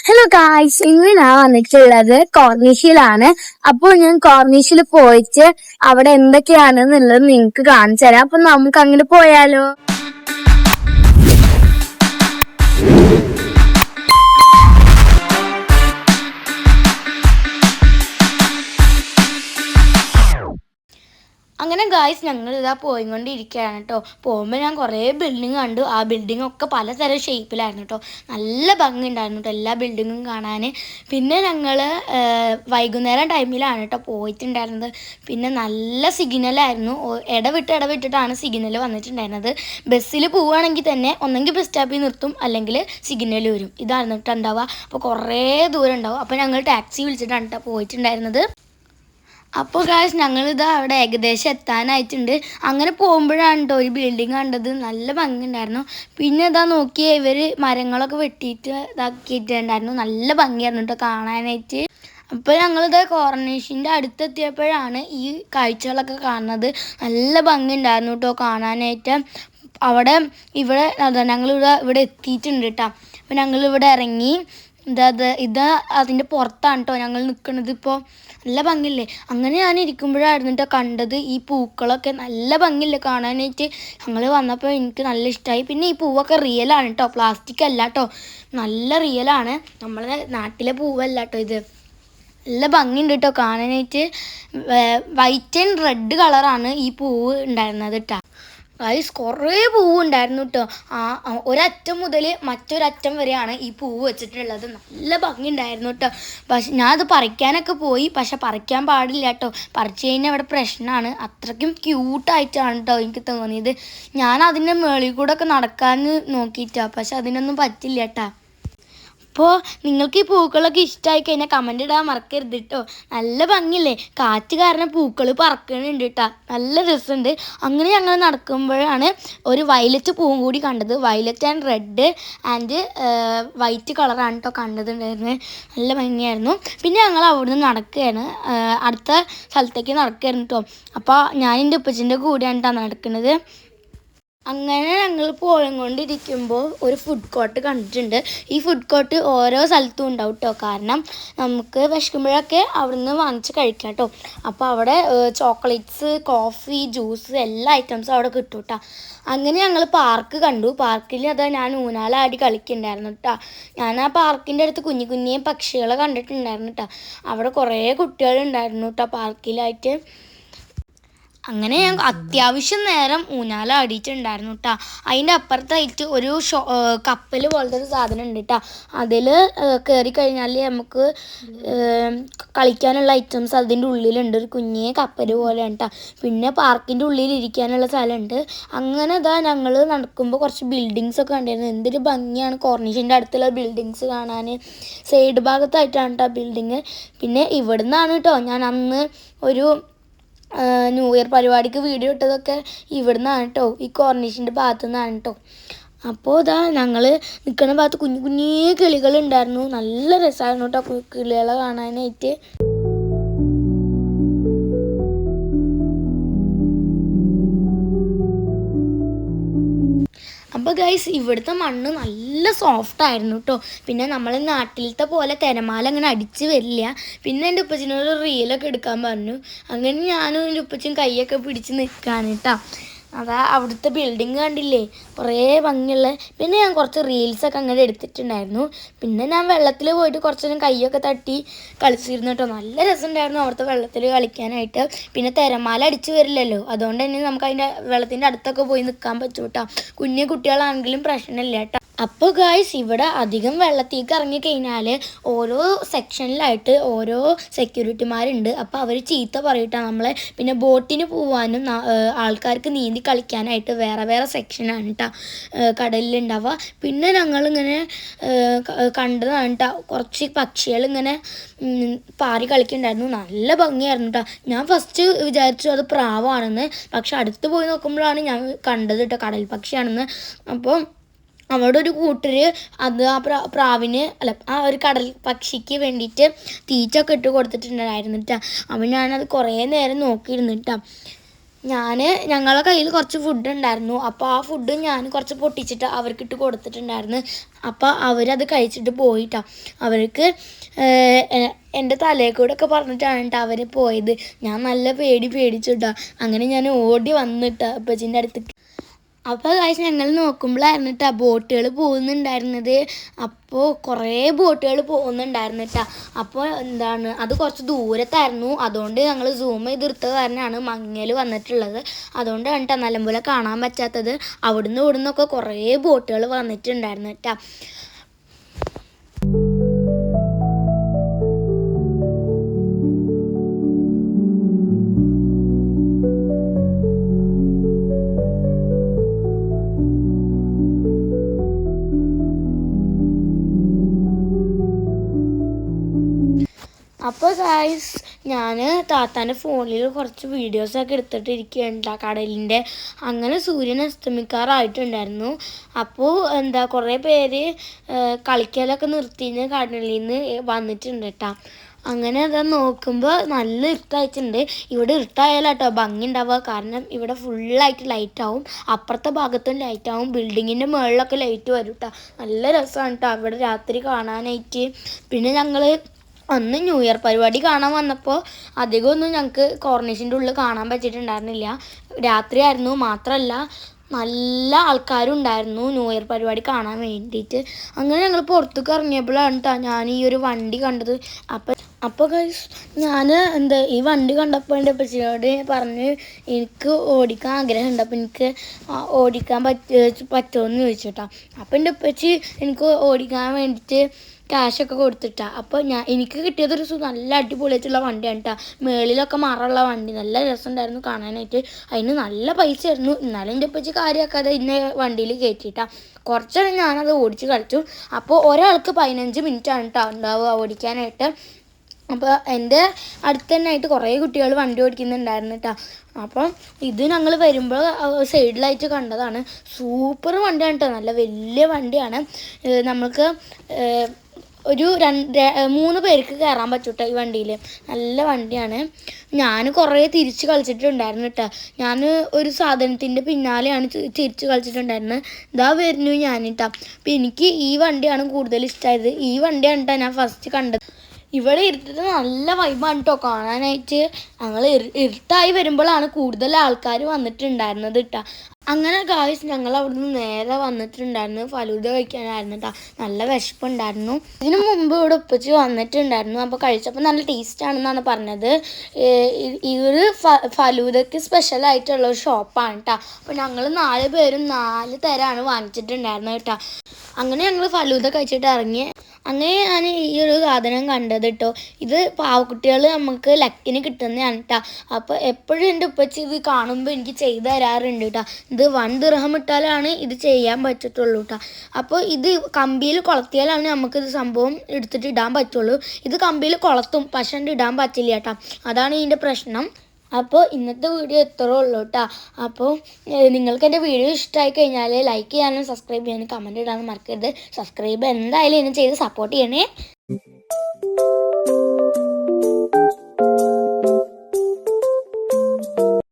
Hello guys, ഇന്ന് ഞാൻ വന്നിട്ടുള്ളത് കോർണിഷിലാണ്. അപ്പോൾ ഞാൻ കോർണിഷിൽ പോയിട്ട് അവിടെ എന്തൊക്കെയാണെന്നുള്ളത് നിങ്ങൾക്ക് കാണിച്ചു തരാം. അപ്പൊ നമുക്ക് അങ്ങനെ പോയാലോ? അങ്ങനെ ഗായ്സ്, ഞങ്ങൾ ഇതാ പോയിക്കൊണ്ടിരിക്കുകയാണ് കേട്ടോ. പോകുമ്പോൾ ഞാൻ കുറേ ബിൽഡിങ് കണ്ടു. ആ ബിൽഡിംഗ് ഒക്കെ പലതരം ഷേപ്പിലായിരുന്നു കേട്ടോ. നല്ല ഭംഗി ഉണ്ടായിരുന്നു കേട്ടോ എല്ലാ ബിൽഡിങ്ങും കാണാൻ. പിന്നെ ഞങ്ങൾ വൈകുന്നേരം ടൈമിലാണ് കേട്ടോ പോയിട്ടുണ്ടായിരുന്നത്. പിന്നെ നല്ല സിഗ്നലായിരുന്നു. ഇടവിട്ടിട്ടാണ് സിഗ്നൽ വന്നിട്ടുണ്ടായിരുന്നത്. ബസ്സിൽ പോവുകയാണെങ്കിൽ തന്നെ ഒന്നെങ്കിൽ ബസ് സ്റ്റോപ്പിൽ നിർത്തും, അല്ലെങ്കിൽ സിഗ്നൽ വരും. ഇതായിരുന്നു കേട്ടോ ഉണ്ടാവുക. അപ്പോൾ കുറേ ദൂരം ഉണ്ടാവും. അപ്പോൾ ഞങ്ങൾ ടാക്സി വിളിച്ചിട്ടാണ് കേട്ടോ പോയിട്ടുണ്ടായിരുന്നത്. അപ്പോൾ ഗായ്സ്, ഞങ്ങളിതാ അവിടെ ഏകദേശം എത്താനായിട്ടുണ്ട്. അങ്ങനെ പോകുമ്പോഴാണ് കേട്ടോ ഒരു ബിൽഡിങ് കണ്ടത്. നല്ല ഭംഗിയുണ്ടായിരുന്നു. പിന്നെ ഇതാ നോക്കിയേ, ഇവർ മരങ്ങളൊക്കെ വെട്ടിയിട്ട് ഇതാക്കിയിട്ടുണ്ടായിരുന്നു. നല്ല ഭംഗിയായിരുന്നു കേട്ടോ കാണാനായിട്ട്. അപ്പോൾ ഞങ്ങളിത് കോർണിഷിൻ്റെ അടുത്തെത്തിയപ്പോഴാണ് ഈ കാഴ്ചകളൊക്കെ കാണുന്നത്. നല്ല ഭംഗിയുണ്ടായിരുന്നു കേട്ടോ കാണാനായിട്ട്. ഇവിടെ ഞങ്ങളിവിടെ എത്തിയിട്ടുണ്ട് കേട്ടോ. അപ്പോൾ ഞങ്ങളിവിടെ ഇറങ്ങി. ഇത് അതിൻ്റെ പുറത്താണ് കേട്ടോ ഞങ്ങൾ നിൽക്കുന്നത്. ഇപ്പോൾ നല്ല ഭംഗിയില്ലേ? അങ്ങനെ ഞാൻ ഇരിക്കുമ്പോഴായിരുന്നു കേട്ടോ കണ്ടത് ഈ പൂക്കളൊക്കെ. നല്ല ഭംഗിയില്ലേ കാണാനായിട്ട്? ഞങ്ങൾ വന്നപ്പോൾ എനിക്ക് നല്ല ഇഷ്ടമായി. പിന്നെ ഈ പൂവൊക്കെ റിയലാണ് കേട്ടോ, പ്ലാസ്റ്റിക് അല്ല കേട്ടോ. നല്ല റിയലാണ്. നമ്മളെ നാട്ടിലെ പൂവല്ല കേട്ടോ ഇത്. നല്ല ഭംഗിയുണ്ട് കേട്ടോ കാണാനായിട്ട്. വൈറ്റ് ആൻഡ് റെഡ് കളറാണ് ഈ പൂവ് ഉണ്ടായിരുന്നത് കേട്ടോ. ഗൈസ്, കുറേ പൂവ് ഉണ്ടായിരുന്നു കേട്ടോ. ഒരറ്റം മുതൽ മറ്റൊരറ്റം വരെയാണ് ഈ പൂവ് വെച്ചിട്ടുള്ളത്. നല്ല ഭംഗി ഉണ്ടായിരുന്നു കേട്ടോ. പക്ഷെ ഞാനത് പറിക്കാനൊക്കെ പോയി, പക്ഷെ പറിക്കാൻ പാടില്ല കേട്ടോ. പറിച്ചു കഴിഞ്ഞാൽ ഇവിടെ പ്രശ്നമാണ്. അത്രയ്ക്കും ക്യൂട്ടായിട്ടാണ് കേട്ടോ എനിക്ക് തോന്നിയത്. ഞാൻ അതിൻ്റെ മുകളിൽ കൂടെ ഒക്കെ നടക്കാൻ നോക്കിയിട്ടാണ്, പക്ഷെ അതിനൊന്നും പറ്റില്ല കേട്ടോ. അപ്പോൾ നിങ്ങൾക്ക് ഈ പൂക്കളൊക്കെ ഇഷ്ടമായി കഴിഞ്ഞാൽ കമൻ്റ് ഇടാൻ മറക്കരുത് കേട്ടോ. നല്ല ഭംഗിയില്ലേ? കാറ്റ് കാരണം പൂക്കൾ പറക്കുന്നുണ്ട് കേട്ടോ. നല്ല രസമുണ്ട്. അങ്ങനെ ഞങ്ങൾ നടക്കുമ്പോഴാണ് ഒരു വയലറ്റ് പൂവും കൂടി കണ്ടത്. Violet and red and white കളറാണ് കേട്ടോ കണ്ടതുണ്ടായിരുന്നത്. നല്ല ഭംഗിയായിരുന്നു. പിന്നെ ഞങ്ങൾ അവിടുന്ന് നടക്കുകയാണ്, അടുത്ത സ്ഥലത്തേക്ക് നടക്കുകയായിരുന്നു കേട്ടോ. അപ്പോൾ ഞാൻ എൻ്റെ ഉപ്പച്ചിൻ്റെ കൂടെയാണ് കേട്ടോ നടക്കുന്നത്. അങ്ങനെ ഞങ്ങൾ പോയിക്കൊണ്ടിരിക്കുമ്പോൾ ഒരു ഫുഡ് കോർട്ട് കണ്ടിട്ടുണ്ട്. ഈ ഫുഡ് കോർട്ട് ഓരോ സ്ഥലത്തും ഉണ്ടാവും കേട്ടോ. കാരണം നമുക്ക് വിശക്കുമ്പോഴൊക്കെ അവിടുന്ന് വാങ്ങിച്ച് കഴിക്കാം കേട്ടോ. അപ്പോൾ അവിടെ ചോക്ലേറ്റ്സ്, കോഫി, ജ്യൂസ് എല്ലാ ഐറ്റംസും അവിടെ കിട്ടും കേട്ടോ. അങ്ങനെ ഞങ്ങൾ പാർക്ക് കണ്ടു. പാർക്കിൽ ഞാൻ ഊഞ്ഞാലാടി കളിക്കുന്നുണ്ടായിരുന്നു കേട്ടോ. ഞാൻ ആ പാർക്കിൻ്റെ അടുത്ത് കുഞ്ഞു പക്ഷികളെ കണ്ടിട്ടുണ്ടായിരുന്നു കേട്ടോ. അവിടെ കുറേ കുട്ടികളുണ്ടായിരുന്നു കേട്ടോ പാർക്കിലായിട്ട്. അങ്ങനെ ഞാൻ അത്യാവശ്യം നേരം ഊഞ്ഞാലാടിയിട്ടുണ്ടായിരുന്നു കേട്ടോ. അതിൻ്റെ അപ്പുറത്തായിട്ട് ഒരു കപ്പൽ പോലത്തെ ഒരു സാധനം ഉണ്ട് കേട്ടോ. അതിൽ കയറി കഴിഞ്ഞാൽ നമുക്ക് കളിക്കാനുള്ള ഐറ്റംസ് അതിൻ്റെ ഉള്ളിലുണ്ട്. ഒരു കുഞ്ഞേ കപ്പൽ പോലെയാണ് കേട്ടോ. പിന്നെ പാർക്കിൻ്റെ ഉള്ളിൽ ഇരിക്കാനുള്ള സ്ഥലമുണ്ട്. അങ്ങനെ ഞങ്ങൾ നടക്കുമ്പോൾ കുറച്ച് ബിൽഡിങ്സൊക്കെ കണ്ടിരുന്നു. എന്തൊരു ഭംഗിയാണ് കോർണിഷിൻ്റെ അടുത്തുള്ള ബിൽഡിങ്സ് കാണാൻ. സൈഡ് ഭാഗത്തായിട്ടാണ് കേട്ടോ ബിൽഡിങ്. പിന്നെ ഇവിടെ നിന്നാണ് കേട്ടോ ഞാൻ അന്ന് ഒരു ന്യൂ ഇയർ പരിപാടിക്ക് വീഡിയോ ഇട്ടതൊക്കെ ഇവിടുന്നാണ് കേട്ടോ, ഈ കോർണിഷിൻ്റെ ഭാഗത്തു നിന്നാണ് കേട്ടോ. അപ്പോൾ ഞങ്ങൾ നിൽക്കുന്ന ഭാഗത്ത് കുഞ്ഞേ കിളികളുണ്ടായിരുന്നു. നല്ല രസമായിരുന്നു കേട്ടോ കിളികളെ കാണാനായിട്ട്. അപ്പോൾ ഗൈസ്, ഇവിടുത്തെ മണ്ണ് നല്ല സോഫ്റ്റ് ആയിരുന്നു കേട്ടോ. പിന്നെ നമ്മളെ നാട്ടിലത്തെ പോലെ തിരമാല അങ്ങനെ അടിച്ച് വരില്ല. പിന്നെ എൻ്റെ ഉപ്പച്ചിനോട് റീലൊക്കെ എടുക്കാൻ പറഞ്ഞു. അങ്ങനെ ഞാനും എൻ്റെ ഉപ്പച്ചും കൈയൊക്കെ പിടിച്ച് നിൽക്കുകയാണ് കേട്ടോ. അവിടുത്തെ ബിൽഡിങ് കണ്ടില്ലേ? കുറേ ഭംഗിയുള്ള. പിന്നെ ഞാൻ കുറച്ച് റീൽസൊക്കെ അങ്ങനെ എടുത്തിട്ടുണ്ടായിരുന്നു. പിന്നെ ഞാൻ വെള്ളത്തിൽ പോയിട്ട് കുറച്ച് നേരം കൈയൊക്കെ തട്ടി കളിച്ചിരുന്നു കേട്ടോ. നല്ല രസമുണ്ടായിരുന്നു അവിടുത്തെ വെള്ളത്തിൽ കളിക്കാനായിട്ട്. പിന്നെ തിരമാല അടിച്ച് വരില്ലല്ലോ, അതുകൊണ്ട് തന്നെ നമുക്ക് അതിൻ്റെ വെള്ളത്തിൻ്റെ അടുത്തൊക്കെ പോയി നിൽക്കാൻ പറ്റും കേട്ടോ. കുഞ്ഞു കുട്ടികളാണെങ്കിലും പ്രശ്നമില്ല കേട്ടോ. അപ്പോൾ ഗായ്സ്, ഇവിടെ അധികം വെള്ളത്തേക്ക് ഇറങ്ങിക്കഴിഞ്ഞാൽ ഓരോ സെക്ഷനിലായിട്ട് ഓരോ സെക്യൂരിറ്റിമാരുണ്ട്. അപ്പോൾ അവർ ചീത്ത പറയിട്ടാണ് നമ്മളെ. പിന്നെ ബോട്ടിന് പോകാനും ആൾക്കാർക്ക് നീന്തി കളിക്കാനായിട്ട് വേറെ സെക്ഷനാണ് കേട്ടോ കടലിലുണ്ടാവുക. പിന്നെ ഞങ്ങളിങ്ങനെ കണ്ടതാണ് കേട്ടോ കുറച്ച് പക്ഷികളിങ്ങനെ പാറി കളിക്കുന്നുണ്ടായിരുന്നു. നല്ല ഭംഗിയായിരുന്നു കേട്ടോ. ഞാൻ ഫസ്റ്റ് വിചാരിച്ചു അത് പ്രാവാണെന്ന്, പക്ഷെ അടുത്ത് പോയി നോക്കുമ്പോഴാണ് ഞാൻ കണ്ടത് കേട്ടോ കടൽ പക്ഷിയാണെന്ന്. അപ്പോൾ അവിടെ ഒരു കൂട്ടര് പ്രാവിന് ആ ഒരു കടൽ പക്ഷിക്ക് വേണ്ടിയിട്ട് തീറ്റൊക്കെ ഇട്ട് കൊടുത്തിട്ടുണ്ടായിരുന്നു കേട്ടോ. അപ്പം ഞാനത് കുറേ നേരം നോക്കിയിരുന്നു കേട്ടോ. ഞങ്ങളുടെ കയ്യിൽ കുറച്ച് ഫുഡ് ഉണ്ടായിരുന്നു. അപ്പോൾ ആ ഫുഡ് ഞാൻ കുറച്ച് പൊട്ടിച്ചിട്ട് അവർക്കിട്ട് കൊടുത്തിട്ടുണ്ടായിരുന്നു. അപ്പോൾ അവരത് കഴിച്ചിട്ട് പോയിട്ടാ. അവർക്ക് എൻ്റെ തലയിൽ കൂടെ ഒക്കെ പറഞ്ഞിട്ടാണ് കേട്ടോ അവർ പോയത്. ഞാൻ നല്ല പേടിച്ചിട്ടാ. അങ്ങനെ ഞാൻ ഓടി വന്നിട്ടാ അപ്പച്ചിൻ്റെ അടുത്തേക്ക്. അപ്പോൾ കാഴ്ച ഞങ്ങൾ നോക്കുമ്പോഴായിരുന്നു കേട്ടോ ബോട്ടുകൾ പോകുന്നുണ്ടായിരുന്നത്. അപ്പോൾ കുറേ ബോട്ടുകൾ പോകുന്നുണ്ടായിരുന്നു കേട്ടോ. അപ്പോൾ അത് കുറച്ച് ദൂരത്തായിരുന്നു. അതുകൊണ്ട് ഞങ്ങൾ സൂം ചെയ്തെടുത്ത കാരണമാണ് മങ്ങൽ വന്നിട്ടുള്ളത്. അതുകൊണ്ടാണ് കേട്ടോ നല്ലപോലെ കാണാൻ പറ്റാത്തത്. അവിടുന്ന് ഇവിടുന്നൊക്കെ കുറേ ബോട്ടുകൾ വന്നിട്ടുണ്ടായിരുന്നു കേട്ടോ. അപ്പോൾ ഗായ്സ് ഞാൻ താത്താൻ്റെ ഫോണിൽ കുറച്ച് വീഡിയോസൊക്കെ എടുത്തിട്ടിരിക്കുകയുണ്ട് കടലിൻ്റെ. അങ്ങനെ സൂര്യൻ അസ്തമിക്കാറായിട്ടുണ്ടായിരുന്നു. അപ്പോൾ കുറേ പേര് കളിക്കലൊക്കെ നിർത്തിന്ന് കടലിൽ നിന്ന് വന്നിട്ടുണ്ട് കേട്ടോ. അങ്ങനെ നോക്കുമ്പോൾ നല്ല ഇരുട്ടായിട്ടുണ്ട്. ഇവിടെ ഇരുട്ടായാലാട്ടോ ഭംഗി ഉണ്ടാവുക. കാരണം ഇവിടെ ഫുള്ളായിട്ട് ലൈറ്റാവും. അപ്പുറത്തെ ഭാഗത്തും ലൈറ്റാവും. ബിൽഡിങ്ങിൻ്റെ മുകളിലൊക്കെ ലൈറ്റ് വരും കേട്ടോ. നല്ല രസമാണ് കേട്ടോ അവിടെ രാത്രി കാണാനായിട്ട്. പിന്നെ ഞങ്ങൾ അന്ന് ന്യൂ ഇയർ പരിപാടി കാണാൻ വന്നപ്പോൾ അധികമൊന്നും ഞങ്ങൾക്ക് കോർണിഷിൻ്റെ ഉള്ളിൽ കാണാൻ പറ്റിയിട്ടുണ്ടായിരുന്നില്ല. രാത്രിയായിരുന്നു. മാത്രമല്ല നല്ല ആൾക്കാരും ഉണ്ടായിരുന്നു ന്യൂ ഇയർ പരിപാടി കാണാൻ വേണ്ടിയിട്ട്. അങ്ങനെ ഞങ്ങൾ പുറത്തേക്ക് ഇറങ്ങിയപ്പോഴാണ് കേട്ടോ ഞാൻ ഈ ഒരു വണ്ടി കണ്ടത്. അപ്പോൾ ഗൈസ് ഞാൻ ഈ വണ്ടി കണ്ടപ്പോൾ എൻ്റെ അപ്പച്ചിയോട് പറഞ്ഞ് എനിക്ക് ഓടിക്കാൻ ആഗ്രഹമുണ്ട്. അപ്പോൾ എനിക്ക് ഓടിക്കാൻ പറ്റുമോ എന്ന് ചോദിച്ചിട്ടാ. അപ്പോൾ എൻ്റെ അപ്പച്ചി എനിക്ക് ഓടിക്കാൻ വേണ്ടിയിട്ട് ക്യാഷൊക്കെ കൊടുത്തിട്ടാ. അപ്പോൾ എനിക്ക് കിട്ടിയതൊരു നല്ല അടിപൊളിയായിട്ടുള്ള വണ്ടിയാണ് കേട്ടോ. മേളിലൊക്കെ മറമുള്ള വണ്ടി. നല്ല രസമുണ്ടായിരുന്നു കാണാനായിട്ട്. അതിന് നല്ല പൈസ ആയിരുന്നു. എന്നാലും എൻ്റെ അപ്പച്ചി കാര്യമാക്കാതെ ഇന്ന വണ്ടിയിൽ കയറ്റിയിട്ടാ. കുറച്ചേരം ഞാനത് ഓടിച്ച് കളിച്ചു. അപ്പോൾ ഒരാൾക്ക് 15 മിനിറ്റാണ് കേട്ടോ ഉണ്ടാവുക ഓടിക്കാനായിട്ട്. അപ്പോൾ എൻ്റെ അടുത്ത് തന്നെ ആയിട്ട് കുറേ കുട്ടികൾ വണ്ടി ഓടിക്കുന്നുണ്ടായിരുന്നു കേട്ടോ. അപ്പം ഇത് ഞങ്ങൾ വരുമ്പോൾ സൈഡിലായിട്ട് കണ്ടതാണ്. സൂപ്പർ വണ്ടിയാണ് കേട്ടോ. നല്ല വലിയ വണ്ടിയാണ്. നമുക്ക് ഒരു 3 പേർക്ക് കയറാൻ പറ്റും കേട്ടോ ഈ വണ്ടിയിൽ. നല്ല വണ്ടിയാണ്. ഞാൻ കുറേ തിരിച്ച് കളിച്ചിട്ടുണ്ടായിരുന്നു കേട്ടോ. ഞാൻ ഒരു സാധനത്തിൻ്റെ പിന്നാലെയാണ് തിരിച്ച് കളിച്ചിട്ടുണ്ടായിരുന്നത്. ഇതാ വരുന്നു ഞാൻ കേട്ടോ. അപ്പം എനിക്ക് ഈ വണ്ടിയാണ് കൂടുതൽ ഇഷ്ടമായത്. ഈ വണ്ടിയാണ് കേട്ടോ ഞാൻ ഫസ്റ്റ് കണ്ടത്. ഇവിടെ ഇരുട്ടിട്ട് നല്ല വൈബാണ് കേട്ടോ കാണാനായിട്ട്. ഞങ്ങൾ ഇരുട്ടായി വരുമ്പോഴാണ് കൂടുതൽ ആൾക്കാർ വന്നിട്ടുണ്ടായിരുന്നത് കേട്ടോ. അങ്ങനെ ഗായ്സ് ഞങ്ങൾ അവിടുന്ന് നേരെ വന്നിട്ടുണ്ടായിരുന്നു ഫലൂദ കഴിക്കാനായിരുന്നു കേട്ടോ. നല്ല വിശപ്പുണ്ടായിരുന്നു. ഇതിന് മുമ്പ് ഇവിടെ ഉപ്പച്ചി വന്നിട്ടുണ്ടായിരുന്നു. അപ്പോൾ കഴിച്ചപ്പോൾ നല്ല ടേസ്റ്റ് ആണെന്നാണ് പറഞ്ഞത്. ഈ ഒരു ഫലൂദയ്ക്ക് സ്പെഷ്യലായിട്ടുള്ള ഒരു ഷോപ്പാണ് കേട്ടോ. അപ്പോൾ ഞങ്ങൾ 4 പേരും 4 തരമാണ് വാങ്ങിച്ചിട്ടുണ്ടായിരുന്നത് കേട്ടോ. അങ്ങനെ ഞങ്ങൾ ഫലൂദ കഴിച്ചിട്ട് ഇറങ്ങി. അങ്ങനെ ഞാൻ ഈ ഒരു സാധനം കണ്ടത് കേട്ടോ. ഇത് പാവക്കുട്ടികൾ നമുക്ക് ലക്കിന് കിട്ടുന്നതാണ് കേട്ടോ. അപ്പോൾ എപ്പോഴും എൻ്റെ ഉപ്പച്ചി ഇത് കാണുമ്പോൾ എനിക്ക് ചെയ്തു തരാറുണ്ട് കേട്ടോ. ഇത് 1 ദിർഹം ഇട്ടാലാണ് ഇത് ചെയ്യാൻ പറ്റത്തുള്ളൂ കേട്ടോ. അപ്പോൾ ഇത് കമ്പിയിൽ കൊളത്തിയാലാണ് നമുക്കിത് സംഭവം എടുത്തിട്ട് ഇടാൻ പറ്റുള്ളൂ. ഇത് കമ്പിയിൽ കൊളത്തും പക്ഷേ ഇടാൻ പറ്റില്ല കേട്ടോ. അതാണ് ഇതിൻ്റെ പ്രശ്നം. അപ്പോൾ ഇന്നത്തെ വീഡിയോ ഇത്രേ ഉള്ളൂ കേട്ടോ. അപ്പോൾ നിങ്ങൾക്ക് എൻ്റെ വീഡിയോ ഇഷ്ടമായി കഴിഞ്ഞാൽ ലൈക്ക് ചെയ്യാനും സബ്സ്ക്രൈബ് ചെയ്യാനും കമൻറ്റ് ഇടാനും മറക്കരുത്. സബ്സ്ക്രൈബ് എന്തായാലും എന്നെ ചെയ്ത് സപ്പോർട്ട് ചെയ്യണേ.